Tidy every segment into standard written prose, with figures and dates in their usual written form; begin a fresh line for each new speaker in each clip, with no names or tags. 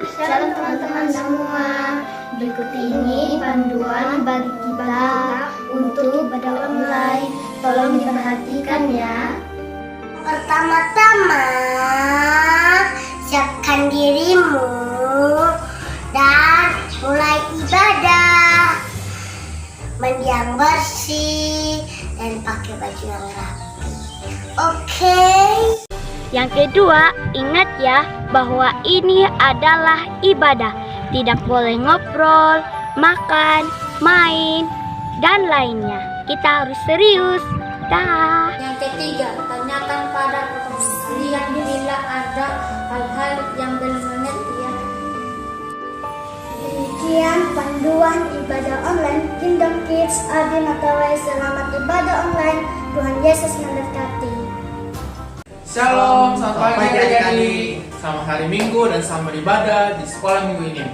Shalom teman-teman semua. Berikut ini panduan bagi kita untuk ibadah online. Tolong diperhatikan ya.
Pertama-tama, siapkan dirimu dan mulai ibadah. Mandi yang bersih dan pakai baju yang rapi. Oke?
Yang kedua, ingat ya bahwa ini adalah ibadah. Tidak boleh ngobrol, makan, main, dan lainnya. Kita harus serius. Dah.
Yang ketiga, tanyakan pada kalian bila ada hal-hal yang belum mengerti ya.
Demikian panduan ibadah online Kingdom Kids Adi Natawai. Selamat ibadah online. Tuhan Yesus memberkati.
Shalom, selamat pagi adik-adik. Selamat hari Minggu dan selamat ibadah di sekolah minggu ini.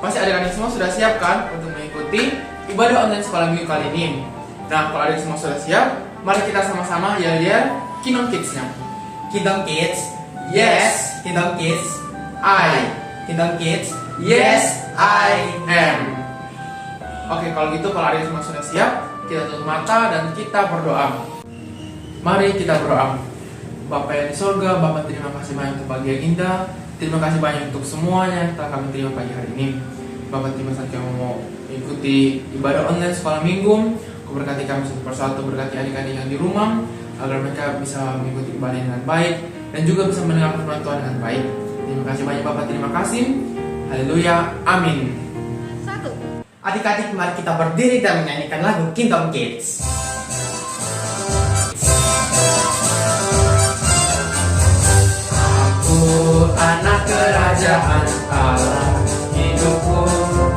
Pasti adik-adik semua sudah siap kan untuk mengikuti ibadah online sekolah minggu kali ini? Nah, kalau adik semua sudah siap, mari kita sama-sama yel-yel Kingdom Kids-nya.
Kingdom Kids, yes. Kingdom Kids,
I.
Kingdom Kids,
Yes, I am. Oke, kalau gitu kalau adik semua sudah siap, kita tutup mata dan kita berdoa. Mari kita berdoa. Bapa yang di sorga, Bapa terima kasih banyak untuk pagi yang indah. Terima kasih banyak untuk semuanya yang telah kami terima pagi hari ini. Bapa terima kasih kami mau mengikuti ibadah online sekolah minggu. Berkati kami satu persatu, berkati adik-adik yang di rumah, agar mereka bisa mengikuti ibadah dengan baik dan juga bisa mendengar firman Tuhan dengan baik. Terima kasih banyak Bapak, terima kasih. Haleluya, amin.
adik-adik mari kita berdiri dan menyanyikan lagu Kingdom Kids.
Aku anak kerajaan Allah, hidupku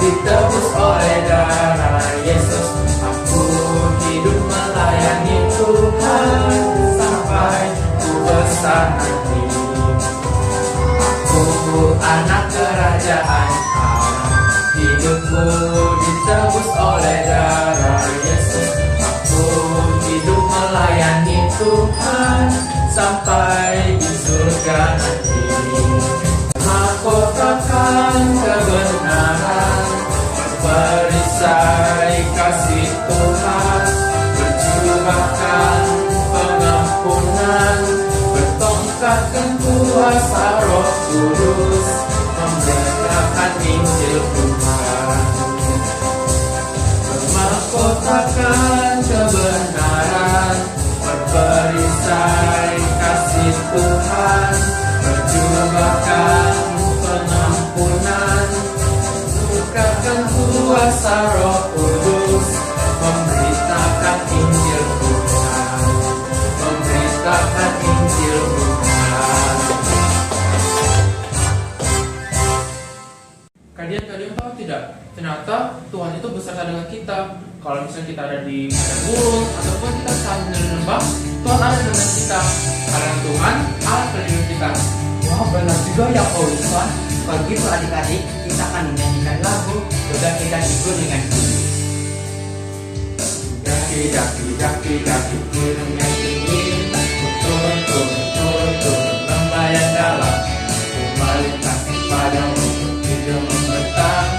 ditebus oleh darah Yesus. Aku hidup melayani Tuhan sampai ku besar nanti. Aku anak kerajaan Allah, hidupku ditebus oleh darah Yesus. Aku hidup melayani Tuhan sampai di surga nanti. Mahkotakan kebenaran, perisai kasih Tuhan, berjubahkan pengampunan, bertongkatkan kuasa Roh Kudus, memberitakan Injil Tuhan. Bermahkotakan kebenaran, berperisai kasih Tuhan, berjubahkan pengampunan, berkatkan kuasa Roh Kudus, memberitakan Injil Tuhan, memberitakan Injil Tuhan. Kalian tahu tidak? Ternyata Tuhan itu beserta dengan kita. Kalau misalnya kita ada di padang gurun ataupun kita saat menyembah, Tuhan ada dengan kita. Karena Tuhan Allah pelindung kita.
Wah, benar juga ya Pak Ustaz. Begitu adik-adik, kita akan menyanyikan lagu Daki Daki Gunungan Tinggi.
Daki daki daki daki gunung yang tinggi, turun turun turun turun lembah yang dalam, ku melintasi padang hidup membentang.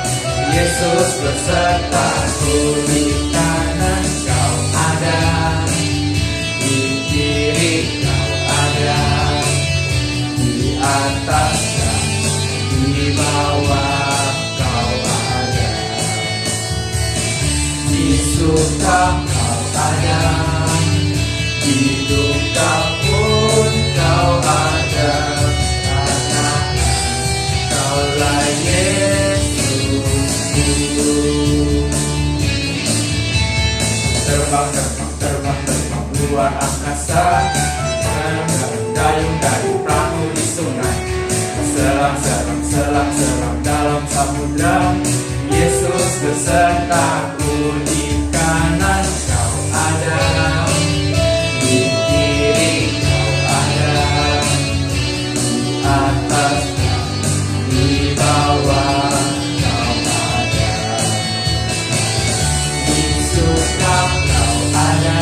Yesus besertaku, di kanan kau ada, di kiri kau ada, di atas dan di bawah kau ada, di suka kau ada, di duka pun kau ada, karena kaulah Yesusku. Terbang terbang terbang terbang luar angkasa, dayung-dayung perahu di sungai, selam-selam selam-selam dalam samudra. Yesus besertaku, di kanan kau ada, di kiri kau ada, di atas dan di bawah kau ada, di suka kau ada,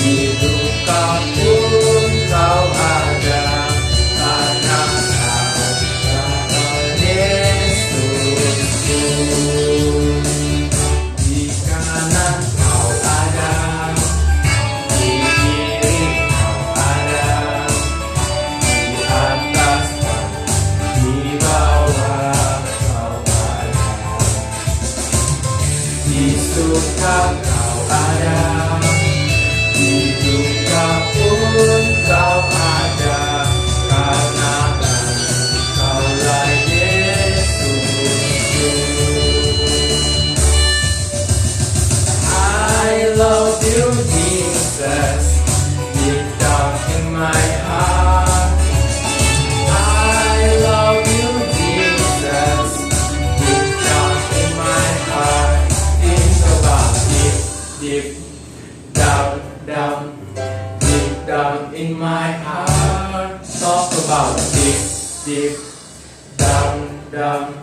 di duka pun kau ada, karena kau my heart. I love you, Jesus. Deep down in my heart. Think about deep, deep down, down. Deep down in my heart. Talk about deep, deep down, down.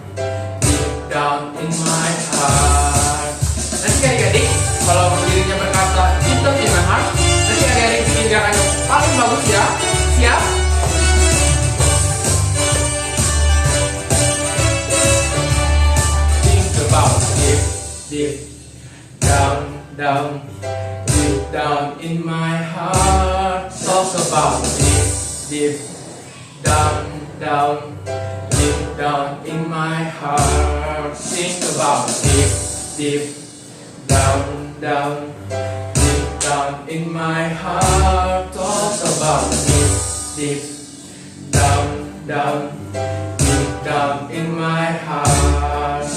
Deep down in my heart. Nanti adik-adik kalau dirinya berkata deep down in my heart, nanti adik-adik bikin gerakan yang paling bagus ya. Siap? Think about deep, deep down, down. Deep down in my heart. Talk about deep, deep down, down. Deep down in my heart. Think about deep, deep down, down. Deep down in my heart. Talk about deep, deep down, down. Deep down in my heart.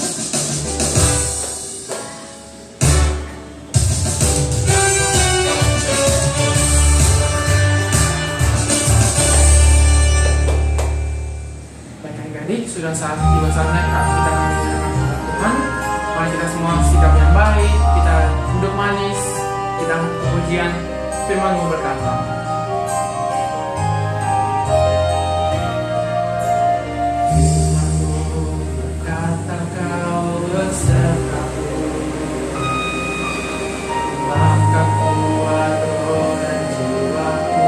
Baik adik-adik, sudah saatnya kita mendengarkan Tuhan. Mari kita semua sikap yang baik, kita duduk manis, kita pujian firman-Mu berkata. Firman-Mu berkata kau besertaku, maka kuat roh dan jiwaku.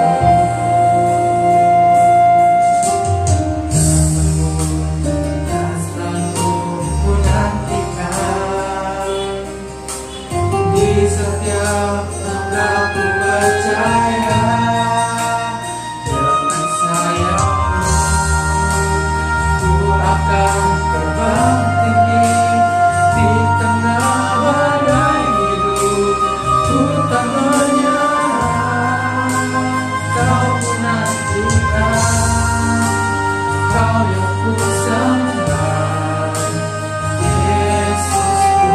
Setiap langkah ku percaya dengan sayang-Mu ku akan terbang tinggi di tengah badai hidup. Ku tak menyerah, Kau pun nantikan, Kau yang ku sembah, Yesusku.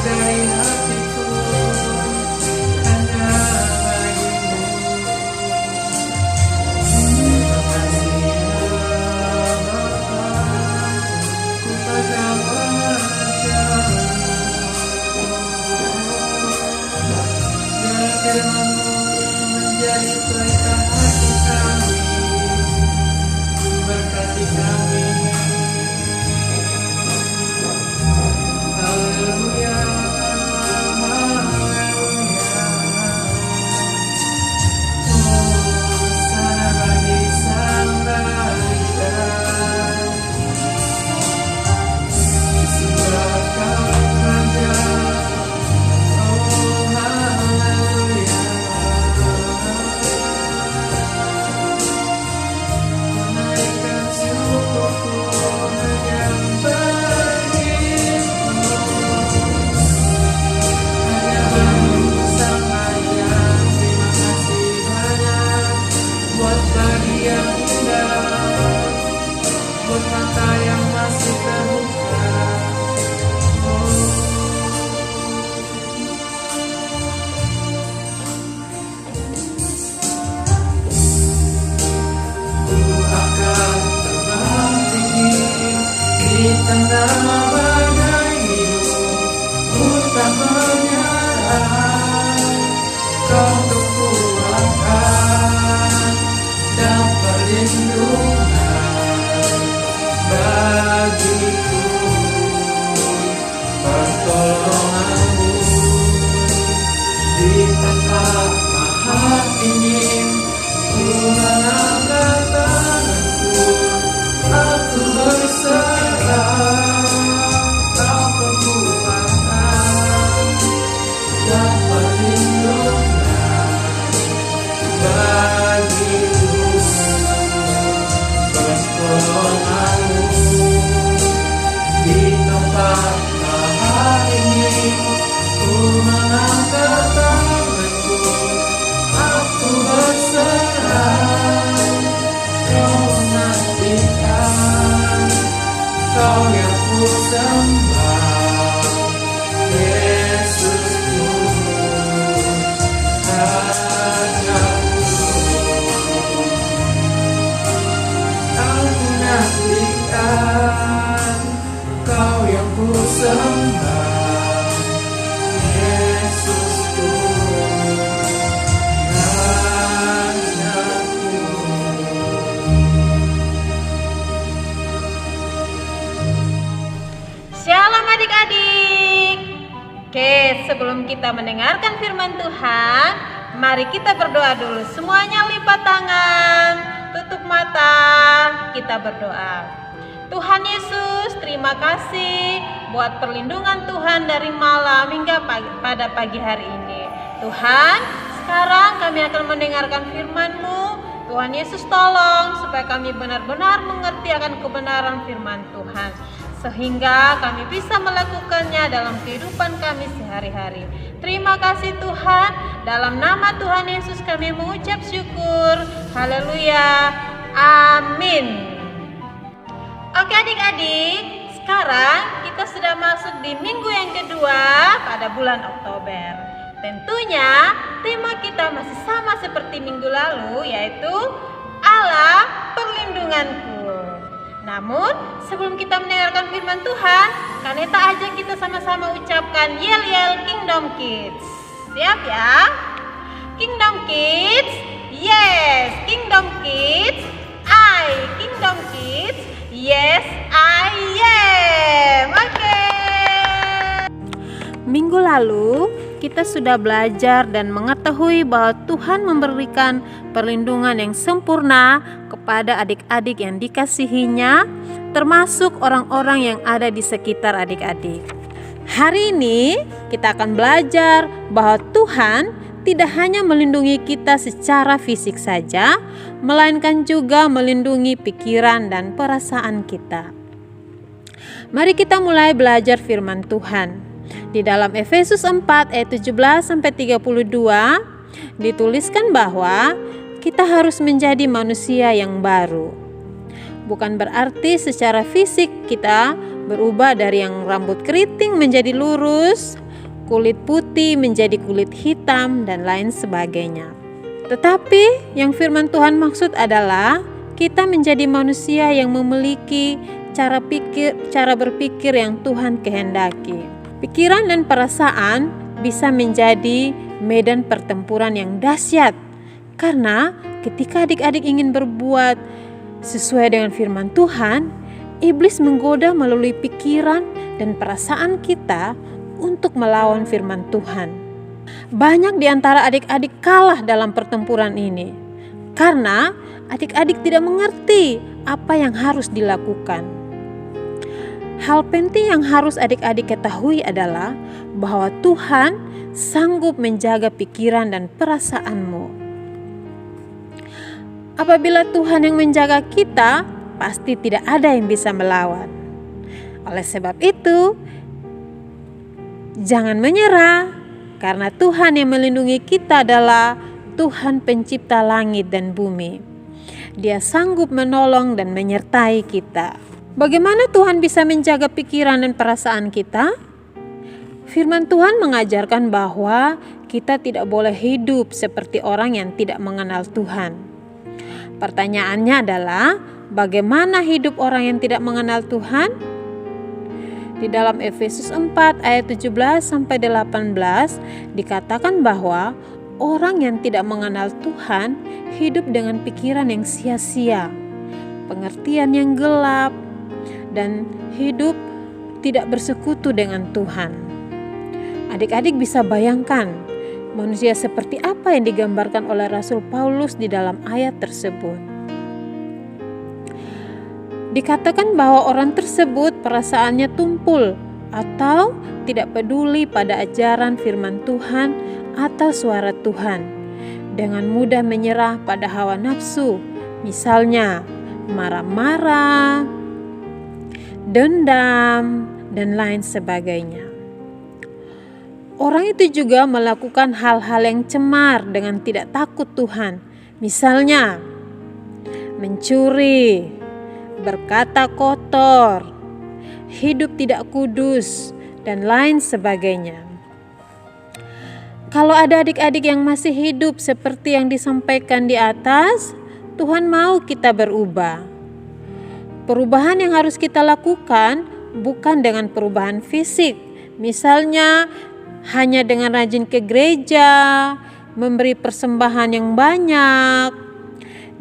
Dari hatiku hanya bagimu. Terima kasih ya Bapa, ku pada wajah-Mu. Biar firman-Mu menjadi pelita hati kami, berkati kami. Haleluya. Aku berserah. sembah, Yesusku, Rajaku. Aku nantikan Kau yang ku sembah, Yesusku, Rajaku.
Shalom adik-adik. Oke, sebelum kita mendengarkan firman Tuhan, mari kita berdoa dulu. Semuanya lipat tangan, tutup mata, kita berdoa. Tuhan Yesus, terima kasih buat perlindungan Tuhan dari malam hingga pada pagi hari ini. Tuhan, sekarang kami akan mendengarkan firman-Mu. Tuhan Yesus, tolong supaya kami benar-benar mengerti akan kebenaran firman Tuhan, sehingga kami bisa melakukannya dalam kehidupan kami sehari-hari. Terima kasih Tuhan, dalam nama Tuhan Yesus kami mengucap syukur. Haleluya, amin. Oke adik-adik, sekarang kita sudah masuk di minggu yang kedua pada bulan Oktober. Tentunya tema kita masih sama seperti minggu lalu, yaitu Allah perlindunganku. Namun sebelum kita mendengarkan firman Tuhan, Kaneta ajak kita sama-sama ucapkan yel-yel Kingdom Kids. Siap ya? Kingdom Kids, yes. Kingdom Kids, I. Kingdom Kids, yes, I am. Oke. Minggu lalu kita sudah belajar dan mengetahui bahwa Tuhan memberikan perlindungan yang sempurna kepada adik-adik yang dikasihinya, termasuk orang-orang yang ada di sekitar adik-adik. Hari ini kita akan belajar bahwa Tuhan tidak hanya melindungi kita secara fisik saja, melainkan juga melindungi pikiran dan perasaan kita. Mari kita mulai belajar firman Tuhan. Di dalam Efesus 4 ayat 17-32 dituliskan bahwa kita harus menjadi manusia yang baru. Bukan berarti secara fisik kita berubah dari yang rambut keriting menjadi lurus, kulit putih menjadi kulit hitam, dan lain sebagainya. Tetapi yang firman Tuhan maksud adalah kita menjadi manusia yang memiliki cara berpikir yang Tuhan kehendaki. Pikiran dan perasaan bisa menjadi medan pertempuran yang dahsyat, karena ketika adik-adik ingin berbuat sesuai dengan firman Tuhan, iblis menggoda melalui pikiran dan perasaan kita untuk melawan firman Tuhan. Banyak di antara adik-adik kalah dalam pertempuran ini karena adik-adik tidak mengerti apa yang harus dilakukan. Hal penting yang harus adik-adik ketahui adalah bahwa Tuhan sanggup menjaga pikiran dan perasaanmu. Apabila Tuhan yang menjaga kita, pasti tidak ada yang bisa melawan. Oleh sebab itu, jangan menyerah, karena Tuhan yang melindungi kita adalah Tuhan pencipta langit dan bumi. Dia sanggup menolong dan menyertai kita. Bagaimana Tuhan bisa menjaga pikiran dan perasaan kita? Firman Tuhan mengajarkan bahwa kita tidak boleh hidup seperti orang yang tidak mengenal Tuhan. Pertanyaannya adalah, bagaimana hidup orang yang tidak mengenal Tuhan? Di dalam Efesus 4 ayat 17-18 dikatakan bahwa orang yang tidak mengenal Tuhan hidup dengan pikiran yang sia-sia, pengertian yang gelap, dan hidup tidak bersekutu dengan Tuhan. Adik-adik bisa bayangkan manusia seperti apa yang digambarkan oleh Rasul Paulus di dalam ayat tersebut. Dikatakan bahwa orang tersebut perasaannya tumpul atau tidak peduli pada ajaran firman Tuhan atau suara Tuhan, dengan mudah menyerah pada hawa nafsu, misalnya marah-marah, dendam, dan lain sebagainya. Orang itu juga melakukan hal-hal yang cemar dengan tidak takut Tuhan, misalnya mencuri, berkata kotor, hidup tidak kudus, dan lain sebagainya. Kalau ada adik-adik yang masih hidup seperti yang disampaikan di atas, Tuhan mau kita berubah. Perubahan yang harus kita lakukan bukan dengan perubahan fisik, misalnya hanya dengan rajin ke gereja, memberi persembahan yang banyak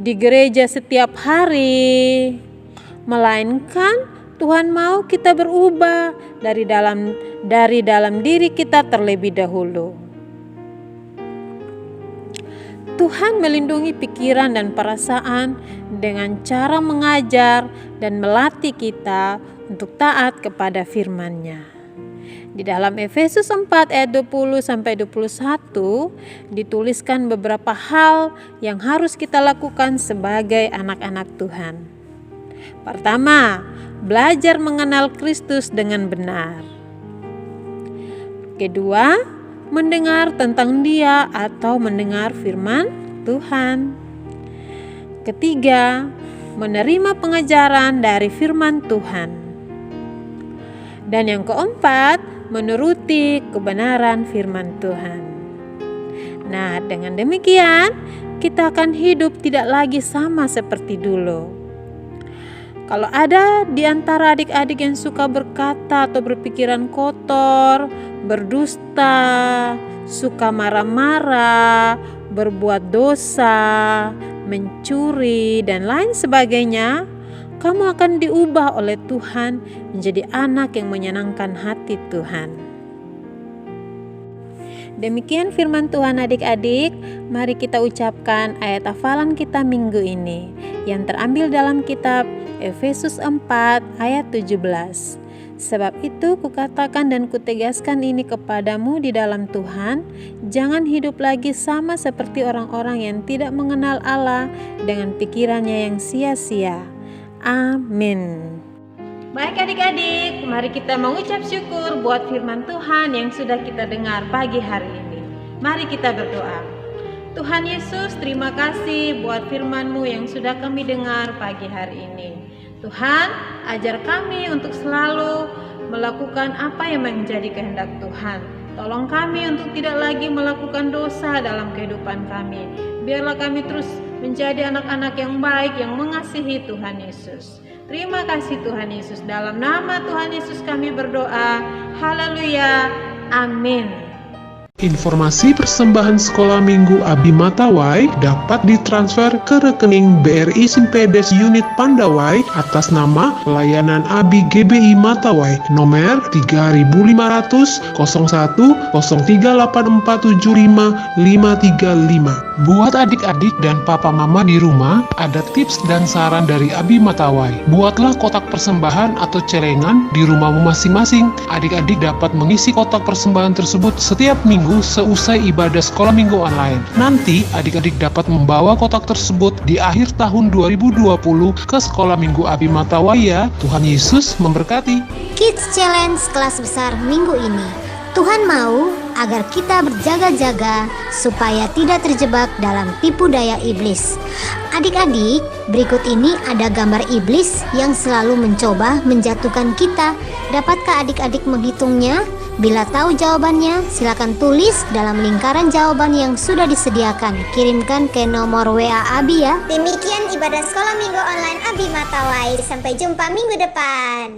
di gereja setiap hari, melainkan Tuhan mau kita berubah dari dalam diri kita terlebih dahulu. Tuhan melindungi pikiran dan perasaan dengan cara mengajar dan melatih kita untuk taat kepada firman-Nya. Di dalam Efesus 4 ayat 20-21 dituliskan beberapa hal yang harus kita lakukan sebagai anak-anak Tuhan. Pertama, belajar mengenal Kristus dengan benar. Kedua, mendengar tentang Dia atau mendengar firman Tuhan. Ketiga, menerima pengajaran dari firman Tuhan. Dan yang keempat, menuruti kebenaran firman Tuhan. Nah, dengan demikian kita akan hidup tidak lagi sama seperti dulu. Kalau ada di antara adik-adik yang suka berkata atau berpikiran kotor, berdusta, suka marah-marah, berbuat dosa, mencuri, dan lain sebagainya, kamu akan diubah oleh Tuhan menjadi anak yang menyenangkan hati Tuhan. Demikian firman Tuhan adik-adik, mari kita ucapkan ayat hafalan kita minggu ini yang terambil dalam kitab Efesus 4 ayat 17. Sebab itu kukatakan dan kutegaskan ini kepadamu di dalam Tuhan, jangan hidup lagi sama seperti orang-orang yang tidak mengenal Allah dengan pikirannya yang sia-sia. Amin. Baik adik-adik, mari kita mengucap syukur buat firman Tuhan yang sudah kita dengar pagi hari ini. Mari kita berdoa. Tuhan Yesus, terima kasih buat firman-Mu yang sudah kami dengar pagi hari ini. Tuhan, ajar kami untuk selalu melakukan apa yang menjadi kehendak Tuhan. Tolong kami untuk tidak lagi melakukan dosa dalam kehidupan kami. Biarlah kami terus menjadi anak-anak yang baik yang mengasihi Tuhan Yesus. Terima kasih Tuhan Yesus. Dalam nama Tuhan Yesus kami berdoa. Haleluya. Amin.
Informasi persembahan sekolah minggu Abi Matawai dapat ditransfer ke rekening BRI Simpedes Unit Pandawai atas nama Layanan Abi GBI Matawai nomor 3500 01 038475 Buat adik-adik dan papa mama di rumah, ada tips dan saran dari Abi Matawai. Buatlah kotak persembahan atau celengan di rumahmu masing-masing. Adik-adik dapat mengisi kotak persembahan tersebut setiap minggu seusai ibadah sekolah minggu online. Nanti adik-adik dapat membawa kotak tersebut di akhir tahun 2020 ke sekolah minggu Abi Matawai ya. Tuhan Yesus memberkati.
Kids Challenge kelas besar minggu ini. Tuhan mau agar kita berjaga-jaga supaya tidak terjebak dalam tipu daya iblis. Adik-adik, berikut ini ada gambar iblis yang selalu mencoba menjatuhkan kita. Dapatkah adik-adik menghitungnya? Bila tahu jawabannya, silakan tulis dalam lingkaran jawaban yang sudah disediakan. Kirimkan ke nomor WA Abi ya.
Demikian ibadah sekolah minggu online Abi Matawai. Sampai jumpa minggu depan.